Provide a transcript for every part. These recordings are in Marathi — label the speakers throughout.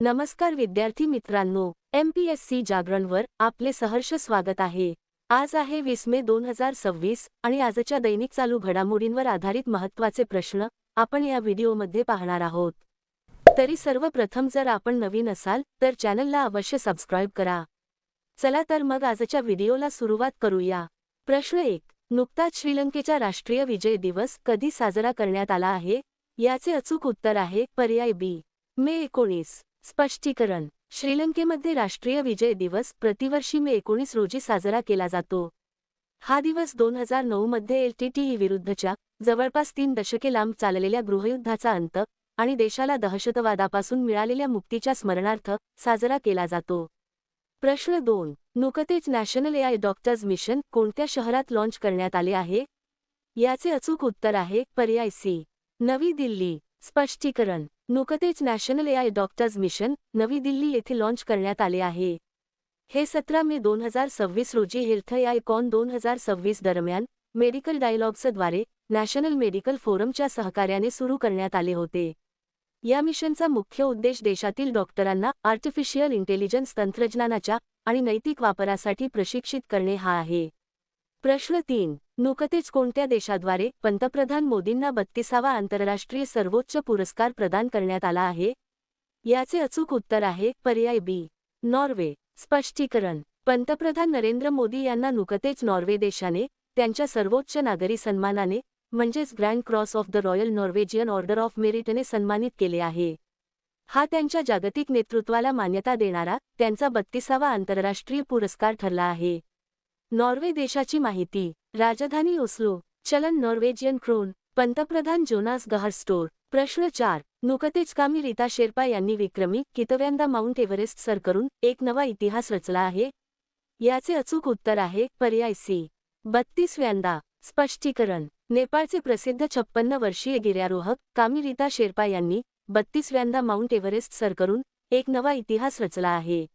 Speaker 1: नमस्कार विद्यार्थी मित्रांनो, MPSC जागरणवर आपले सहर्ष स्वागत आहे। आज आहे 20 मे 2026 आणि आजच्या दैनिक चालू घडामोडींवर आधारित महत्त्वाचे प्रश्न आपण या व्हिडिओमध्ये पाहणार आहोत। तरी सर्वप्रथम जर आपण नवीन असाल तर चॅनलला अवश्य सबस्क्राइब करा। चला तर मग आजच्या व्हिडिओला सुरुवात करूया। प्रश्न 1. नुकताच श्रीलंकेचा राष्ट्रीय विजय दिवस कधी साजरा करण्यात आला आहे? याचे अचूक उत्तर आहे पर्याय बी, मे 19। स्पष्टीकरण: श्रीलंकेमध्ये राष्ट्रीय विजय दिवस प्रतिवर्षी मे 19 रोजी साजरा केला जातो। हा दिवस 2009 मध्ये LTTE विरुद्धच्या जवळपास 3 दशके लांब चाललेल्या गृहयुद्धाचा अंत आणि देशाला दहशतवादापासून मिळालेल्या मुक्तीच्या स्मरणार्थ साजरा केला जातो। प्रश्न 2. नुकतेच नॅशनल AI डॉक्टर्स मिशन कोणत्या शहरात लॉन्च करण्यात आले आहे? याचे अचूक उत्तर आहे पर्याय सी, नवी दिल्ली। स्पष्टीकरण: नुकतेच नॅशनल AI डॉक्टर्स मिशन नवी दिल्ली येथे लॉन्च करण्यात आले आहे। हे 17 मे 2026 रोजी हेल्थ AI कॉन 2026 दरम्यान मेडिकल डायलॉग्सद्वारे नॅशनल मेडिकल फोरमच्या सहकार्याने सुरू करण्यात आले होते। या मिशनचा मुख्य उद्देश देशातील डॉक्टरांना आर्टिफिशियल इंटेलिजन्स तंत्रज्ञानाच्या आणि नैतिक वापरासाठी प्रशिक्षित करणे हा आहे। प्रश्न 3. नुकतेच कोणत्या देशाद्वारे पंतप्रधान मोदींना 32वा आंतरराष्ट्रीय सर्वोच्च पुरस्कार प्रदान करण्यात आला आहे? याचे अचूक उत्तर आहे पर्याय बी, नॉर्वे। स्पष्टीकरण: पंतप्रधान नरेंद्र मोदी यांना नुकतेच नॉर्वे देशाने त्यांच्या सर्वोच्च नागरी सन्मानाने म्हणजेच Grand Cross of the Royal Norwegian Order of मेरिटने सन्मानित केले आहे। हा त्यांच्या जागतिक नेतृत्वाला मान्यता देणारा त्यांचा 32वा आंतरराष्ट्रीय पुरस्कार ठरला आहे। नॉर्वे देशाची माहिती: राजधानी ओस्लो, चलन नॉर्वेजियन क्रोन, पंतप्रधान जोनास गहर स्टोर। प्रश्न 4. नुकतेच कामी रीता शेर्पा यांनी विक्रमी कितव्यांदा माउंट एव्हरेस्ट सर करून एक नवा इतिहास रचला आहे? याचे अचूक उत्तर आहे पर्याय सी, 32व्यांदा। स्पष्टीकरण: नेपाळचे प्रसिद्ध 56 वर्षीय गिर्यारोहक कामी रीता शेर्पा यांनी 32व्यांदा माउंट एव्हरेस्ट सर करून एक नवा इतिहास रचला आहे।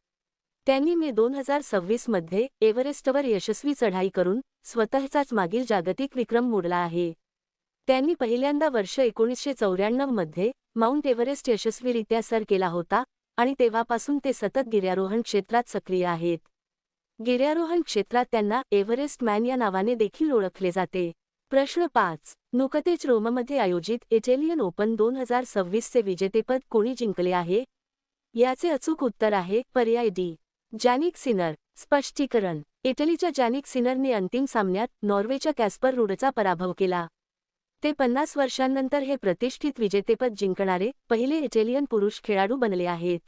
Speaker 1: त्यांनी मे 2026 मध्ये एव्हरेस्टवर यशस्वी चढाई करून स्वतःचाच मागील जागतिक विक्रम मोडला आहे। त्यांनी पहिल्यांदा वर्ष 1994 मध्ये माउंट एव्हरेस्ट यशस्वीरित्या सर केला होता आणि तेव्हापासून ते सतत गिर्यारोहण क्षेत्रात सक्रिय आहेत। गिर्यारोहण क्षेत्रात त्यांना एव्हरेस्ट मॅन या नावाने देखील ओळखले जाते। प्रश्न 5. नुकतेच रोममध्ये आयोजित इटालियन ओपन 2026 चे विजेतेपद कोणी जिंकले आहे? याचे अचूक उत्तर आहे पर्याय डी, जॅनिक सिनर। स्पष्टीकरण: इटलीच्या जॅनिक सिनरने अंतिम सामन्यात नॉर्वेच्या कॅस्पर रुडचा पराभव केला। ते 50 वर्षांनंतर हे प्रतिष्ठित विजेतेपद जिंकणारे पहिले इटालियन पुरुष खेळाडू बनले आहेत।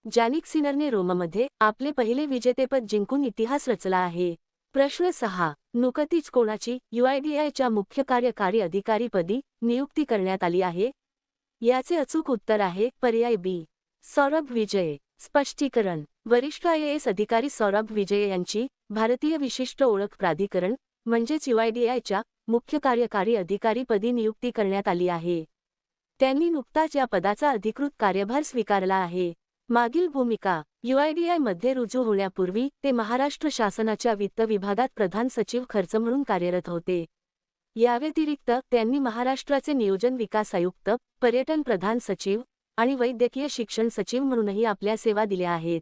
Speaker 1: जॅनिक सिनरने रोममध्ये आपले पहिले विजेतेपद जिंकून इतिहास रचला आहे। प्रश्न 6. नुकतीच कोणाची UIDAIच्या मुख्य कार्यकारी अधिकारीपदी नियुक्ती करण्यात आली आहे? याचे अचूक उत्तर आहे पर्याय बी, सौरभ विजय। स्पष्टीकरण: वरिष्ठ IAS अधिकारी सौरभ विजय यांची भारतीय विशिष्ट ओळख प्राधिकरण म्हणजेच UIDAIच्या मुख्य कार्यकारी अधिकारीपदी नियुक्ती करण्यात आली आहे। त्यांनी नुकताच या पदाचा अधिकृत कार्यभार स्वीकारला आहे। मागील भूमिका: UIDAI मध्ये रुजू होण्यापूर्वी ते महाराष्ट्र शासनाच्या वित्त विभागात प्रधान सचिव खर्च म्हणून कार्यरत होते। याव्यतिरिक्त त्यांनी महाराष्ट्राचे नियोजन विकास आयुक्त, पर्यटन प्रधान सचिव आणि वैद्यकीय शिक्षण सचिव म्हणूनही आपल्या सेवा दिल्या आहेत।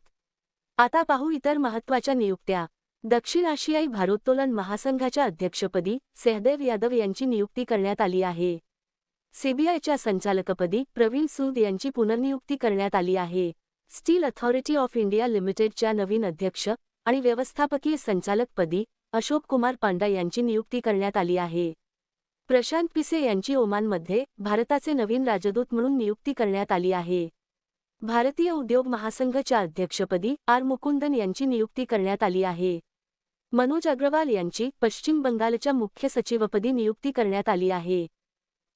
Speaker 1: आता पाहू इतर महत्त्वाच्या नियुक्त्या। दक्षिण आशियाई भारोत्तोलन महासंघाच्या अध्यक्षपदी सहदेव यादव यांची नियुक्ती करण्यात आली आहे। CBIच्या संचालकपदी प्रवीण सूद यांची पुनर्नियुक्ती करण्यात आली आहे। स्टील अथॉरिटी ऑफ इंडिया लिमिटेडच्या नवीन अध्यक्ष आणि व्यवस्थापकीय संचालकपदी अशोक कुमार पांडा यांची नियुक्ती करण्यात आली आहे। प्रशांत पिसे यांची ओमानमध्ये भारताचे नवीन राजदूत म्हणून नियुक्ती करण्यात आली आहे। भारतीय उद्योग महासंघच्या अध्यक्षपदी आर मुकुंदन यांची नियुक्ती करण्यात आली आहे। मनोज अग्रवाल यांची पश्चिम बंगालच्या मुख्य सचिवपदी नियुक्ती करण्यात आली आहे।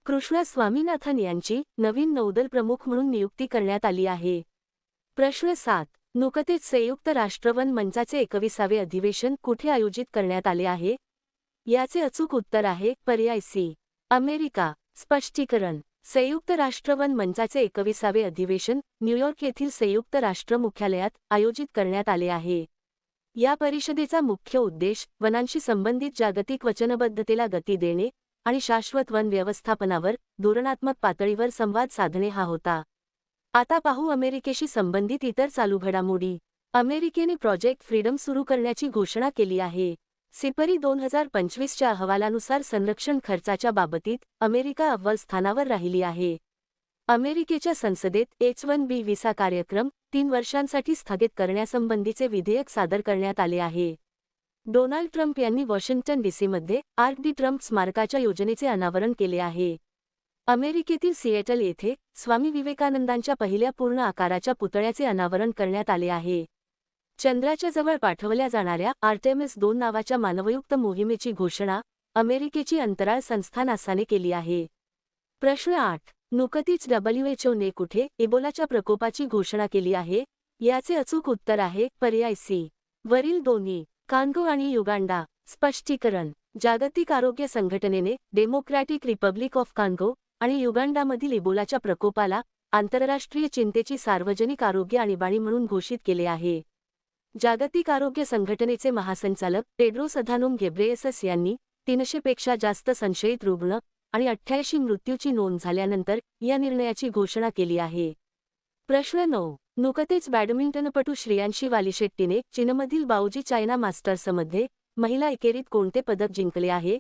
Speaker 1: कृष्णा स्वामीनाथन यांची नवीन नौदल प्रमुख म्हणून नियुक्ती करण्यात आली आहे। प्रश्न 7. नुकतेच संयुक्त राष्ट्र वन मंचाचे 21वे अधिवेशन कुठे आयोजित करण्यात आले आहे? याचे अचूक उत्तर आहे पर्याय सी, अमेरिका। स्पष्टीकरण: संयुक्त राष्ट्र वन मंचाचे 21वे अधिवेशन न्यूयॉर्क येथील संयुक्त राष्ट्र मुख्यालयात आयोजित करण्यात आले आहे। या परिषदेचा मुख्य उद्देश वनांशी संबंधित जागतिक वचनबद्धतेला गती देणे आणि शाश्वत वन व्यवस्थापनावर धोरणात्मक पातळीवर संवाद साधणे हा होता। आता पाहू अमेरिकेशी संबंधित इतर चालू घडामोडी. अमेरिकेने प्रोजेक्ट फ्रीडम सुरू करण्याची घोषणा केली आहे. सिपरी 2025च्या अहवालानुसार संरक्षण खर्चाच्या बाबतीत अमेरिका अव्वल स्थानावर राहिली आहे. अमेरिकेच्या संसदेत H-1B व्हिसा कार्यक्रम 3 वर्षांसाठी स्थगित करण्यासंबंधीचे विधेयक सादर करण्यात आले आहे. डोनाल्ड ट्रम्प यांनी वॉशिंग्टन डीसीमध्ये आर्क डी ट्रम्प स्मारकाच्या योजनेचे अनावरण केले आहे. अमेरिकेतील सिएटल येथे स्वामी विवेकानंदांच्या पहिल्या पूर्ण आकाराच्या पुतळ्याचे अनावरण करण्यात आले आहे. चंद्राच्या जवळ पाठवल्या जाणाऱ्या आर्टेमिस 2 नावाच्या मानवयुक्त मोहिमेची घोषणा अमेरिकेची अंतराळ संस्था नासाने केली आहे. प्रश्न 8. नुकतीच WHOने कुठे इबोलाच्या प्रकोपाची घोषणा केली आहे? याचे अचूक उत्तर आहे पर्याय सी. वरील दोन्ही, कांगो आणि युगांडा. स्पष्टीकरण. जागतिक आरोग्य संघटनेने डेमोक्रॅटिक रिपब्लिक ऑफ कांगो आणि युगांडामधील इबोलाच्या प्रकोपाला आंतरराष्ट्रीय चिंतेची सार्वजनिक आरोग्य आणीबाणी म्हणून घोषित केले आहे. जागतिक आरोग्य संघटनेचे महासंचालक टेड्रोस अधानोम घेब्रेयेसस यांनी 300 पेक्षा जास्त संशयित रुग्ण आणि 88 मृत्यूची नोंद झाल्यानंतर या निर्णयाची घोषणा केली आहे. प्रश्न 9. नुकतेच बॅडमिंटनपटू श्रेयांशी वालीशेट्टीने चीनमधील बाओजी चायना मास्टर्समध्ये महिला एकेरीत कोणते पदक जिंकले आहे?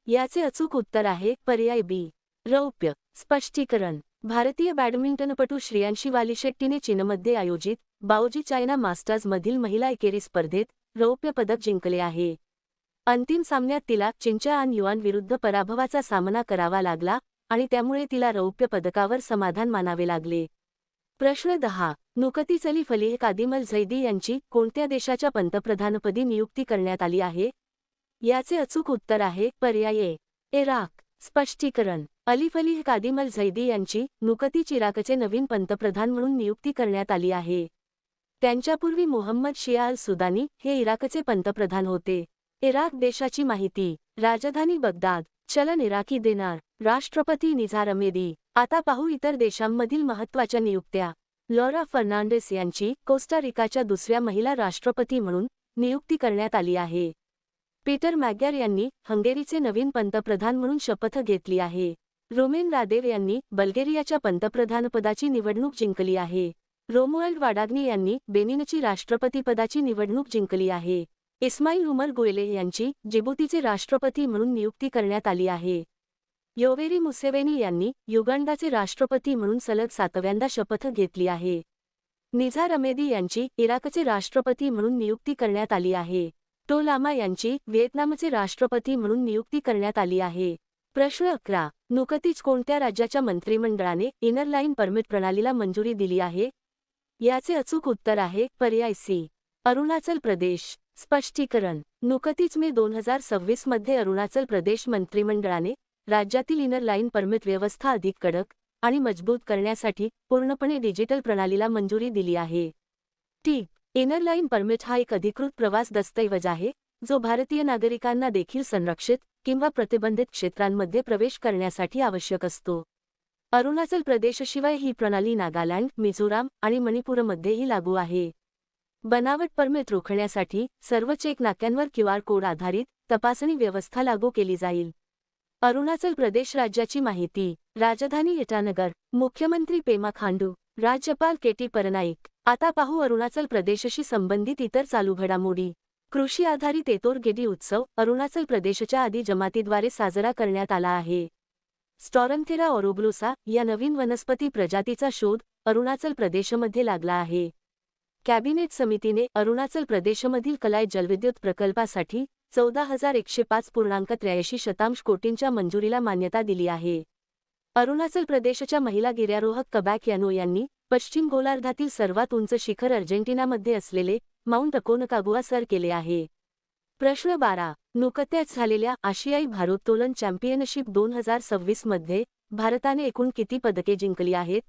Speaker 1: याचे अचूक उत्तर आहे पर्याय बी. रौप्य. स्पष्टीकरण. भारतीय बॅडमिंटनपटू श्रेयांशी वालीशेट्टीने चीनमध्ये आयोजित बाओजी चायना मास्टर्समधील महिला एकेरी स्पर्धेत रौप्य पदक जिंकले आहे. अंतिम सामन्यात तिला चीनच्या आन युआन विरुद्ध पराभवाचा सामना करावा लागला आणि त्यामुळे तिला रौप्य पदकावर समाधान मानावे लागले. प्रश्न 10. नुकतीच अली फलीह कादिम अल झैदी यांची कोणत्या देशाच्या पंतप्रधानपदी नियुक्ती करण्यात आली आहे? याचे अचूक उत्तर आहे पर्याय ए. इराक. स्पष्टीकरण. अली फलीह कादिम अल झैदी यांची नुकतीच इराकचे नवीन पंतप्रधान म्हणून नियुक्ती करण्यात आली आहे. त्यांच्यापूर्वी मोहम्मद शिया अल सुदानी हे इराकचे पंतप्रधान होते. इराक देशाची माहिती. राजधानी बगदाद. चलन इराकी दिनार. राष्ट्रपती निझार अमेदी. आता पाहू इतर देशांमधील महत्त्वाच्या नियुक्त्या. लॉरा फर्नांडिस यांची कोस्टा रिकाच्या दुसऱ्या महिला राष्ट्रपती म्हणून नियुक्ती करण्यात आली आहे. पीटर मॅग्यार यांनी हंगेरीचे नवीन पंतप्रधान म्हणून शपथ घेतली आहे. रोमेन रादेव यांनी बल्गेरियाच्या पंतप्रधानपदाची निवडणूक जिंकली आहे. रोमुआल्ड वाडाग्नी यांनी बेनिनची राष्ट्रपतीपदाची निवडणूक जिंकली आहे. इस्माईल उमर गुएले यांची जिबुतीचे राष्ट्रपती म्हणून नियुक्ती करण्यात आली आहे. योवेरी मुसेवेनी यांनी युगांडाचे राष्ट्रपती म्हणून सलग 7व्यांदा शपथ घेतली आहे. निझार अमेदी यांची इराकचे राष्ट्रपती म्हणून नियुक्ती करण्यात आली आहे. टो लामा यांची व्हिएतनामचे राष्ट्रपती म्हणून नियुक्ती करण्यात आली आहे. प्रश्न 11. नुकतीच कोणत्या राज्याच्या मंत्रिमंडळाने इनर लाईन परमिट प्रणालीला मंजुरी दिली आहे? याचे अचूक उत्तर आहे पर्याय सी. अरुणाचल प्रदेश. स्पष्टीकरण. नुकतीच मे 2026 मध्ये अरुणाचल प्रदेश मंत्रिमंडळाने राज्यातील इनर लाईन परमिट व्यवस्था अधिक कडक आणि मजबूत करण्यासाठी पूर्णपणे डिजिटल प्रणालीला मंजुरी दिली आहे. टी. इनर लाईन परमिट हा एक अधिकृत प्रवास दस्तऐवज आहे जो भारतीय नागरिकांना देखील संरक्षित किंवा प्रतिबंधित क्षेत्रांमध्ये प्रवेश करण्यासाठी आवश्यक असतो. अरुणाचल प्रदेशशिवाय ही प्रणाली नागालँड, मिझोराम आणि मणिपूरमध्येही लागू आहे. बनावट परमिट रोखण्यासाठी सर्व चेक नाक्यांवर QR कोड आधारित तपासणी व्यवस्था लागू केली जाईल. अरुणाचल प्रदेश राज्याची माहिती. राजधानी इटानगर. मुख्यमंत्री पेमा खांडू. राज्यपाल केटी परनाईक. आता पाहू अरुणाचल प्रदेशशी संबंधित इतर चालू घडामोडी. कृषी आधारित एतोर गेडी उत्सव अरुणाचल प्रदेशच्या आदी जमातीद्वारे साजरा करण्यात आला आहे. स्टॉरन्थेरा ओरोग्लोसा या नवीन वनस्पती प्रजातीचा शोध अरुणाचल प्रदेशमध्ये लागला आहे. कॅबिनेट समितीने अरुणाचल प्रदेशमधील कलाय जलविद्युत प्रकल्पासाठी 14,105.83 कोटींच्या मंजुरीला मान्यता दिली आहे. अरुणाचल प्रदेशच्या महिला गिर्यारोहक कबॅक यानो यांनी पश्चिम गोलार्धातील सर्वात उंच शिखर अर्जेंटिनामध्ये असलेले माउंट अकोनकागुआ सर केले आहे. प्रश्न 12. नुकत्याच झालेल्या आशियाई भारोत्तोलन चॅम्पियनशिप 2026 मध्ये भारताने एकूण किती पदके जिंकली आहेत?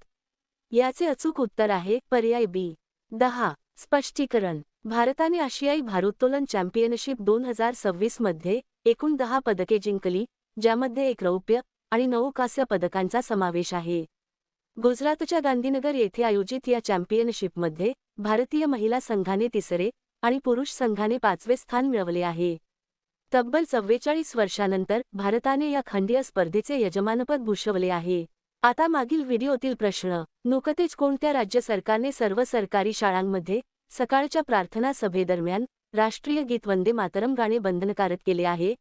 Speaker 1: याचे अचूक उत्तर आहे पर्याय बी. 10. स्पष्टीकरण. भारताने आशियाई भारोत्तोलन चॅम्पियनशिप 2026 मध्ये एकूण 10 पदके जिंकली, ज्यामध्ये 1 रौप्य आणि 9 कांस्य पदकांचा समावेश आहे. गुजरातच्या गांधीनगर येथे आयोजित या चॅम्पियनशिपमध्ये भारतीय महिला संघाने 3रे आणि पुरुष संघाने 5वे स्थान मिळवले आहे. तब्बल 44 वर्षांनंतर भारताने या खंडीय स्पर्धेचे यजमानपद भूषवले आहे. आता मागील व्हिडिओतील प्रश्न. नुकतेच कोणत्या राज्य सरकारने सर्व सरकारी शाळांमध्ये सकाळच्या प्रार्थना सभेदरम्यान राष्ट्रीय गीत वंदे मातरम गाणे बंधनकारक केले आहे?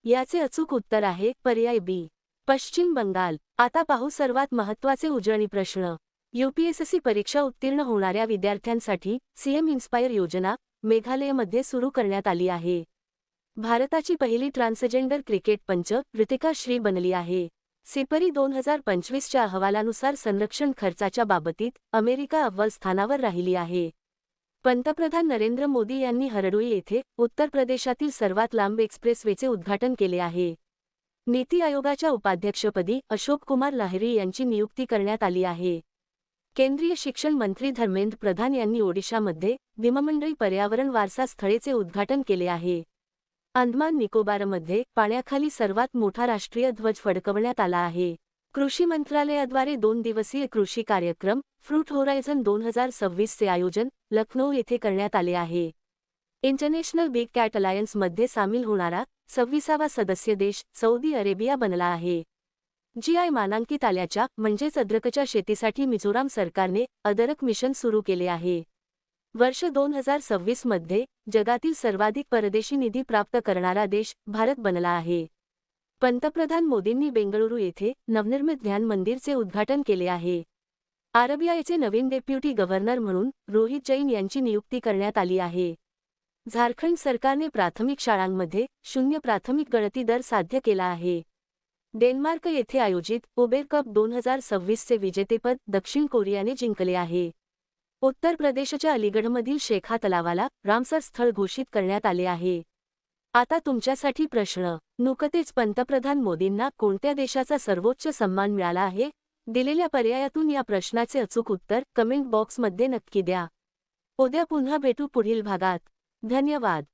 Speaker 1: याचे अचूक उत्तर आहे पर्याय बी. पश्चिम बंगाल. आता पाहू सर्वात महत्त्वाचे उजळणी प्रश्न. यूपीएससी परीक्षा उत्तीर्ण होणाऱ्या विद्यार्थ्यांसाठी सीएम इन्स्पायर योजना मेघालयमध्ये सुरू करण्यात आली आहे. भारताची पहिली ट्रान्सजेंडर क्रिकेट पंच ऋतिका श्री बनली आहे. सिपरी 2025च्या अहवालानुसार संरक्षण खर्चाच्या बाबतीत अमेरिका अव्वल स्थानावर राहिली आहे. पंतप्रधान नरेंद्र मोदी यांनी हरडोई येथे उत्तर प्रदेशातील सर्वात लांब एक्सप्रेसवेचे उद्घाटन केले आहे. नीती आयोगाच्या उपाध्यक्षपदी अशोक कुमार लाहिरी यांची नियुक्ती करण्यात आली आहे. केंद्रीय शिक्षण मंत्री धर्मेंद्र प्रधान यांनी ओडिशामध्ये भीममंडई पर्यावरण वारसा स्थळेचे उद्घाटन केले आहे. अंदमान निकोबारमध्ये पाण्याखाली सर्वात मोठा राष्ट्रीय ध्वज फडकवण्यात आला आहे. कृषी मंत्रालयाद्वारे 2 दिवसीय कृषी कार्यक्रम फ्रूट होरायझन 2026चे आयोजन लखनौ येथे करण्यात आले आहे. इंटरनॅशनल बिग कॅट अलायन्समध्ये सामील होणारा 26वा सदस्य देश सौदी अरेबिया बनला आहे. जीआय मानांकित आल्याच्या म्हणजेच अद्रकच्या शेतीसाठी मिझोराम सरकारने अदरक मिशन सुरू केले आहे. वर्ष 2026 मध्ये जगातील सर्वाधिक परदेशी निधी प्राप्त करणारा देश भारत बनला आहे. पंतप्रधान मोदींनी बेंगळुरू येथे नवनिर्मित ध्यान मंदिरचे उद्घाटन केले आहे. आरबीआयचे नवीन डेप्युटी गव्हर्नर म्हणून रोहित जैन यांची नियुक्ती करण्यात आली आहे. झारखंड सरकारने प्राथमिक शाळांमध्ये 0 प्राथमिक गळती दर साध्य केला आहे. डेन्मार्क येथे आयोजित उबेर कप 2026चे विजेतेपद दक्षिण कोरियाने जिंकले आहे. उत्तर प्रदेशच्या अलीगढमधील शेखा तलावाला रामसर स्थळ घोषित करण्यात आले आहे. आता तुमच्यासाठी प्रश्न. नुकतेच पंतप्रधान मोदींना कोणत्या देशाचा सर्वोच्च सन्मान मिळाला आहे? दिलेल्या पर्यायातून या प्रश्नाचे अचूक उत्तर कमेंट बॉक्समध्ये नक्की द्या. उद्या पुन्हा भेटू पुढील भागात. धन्यवाद.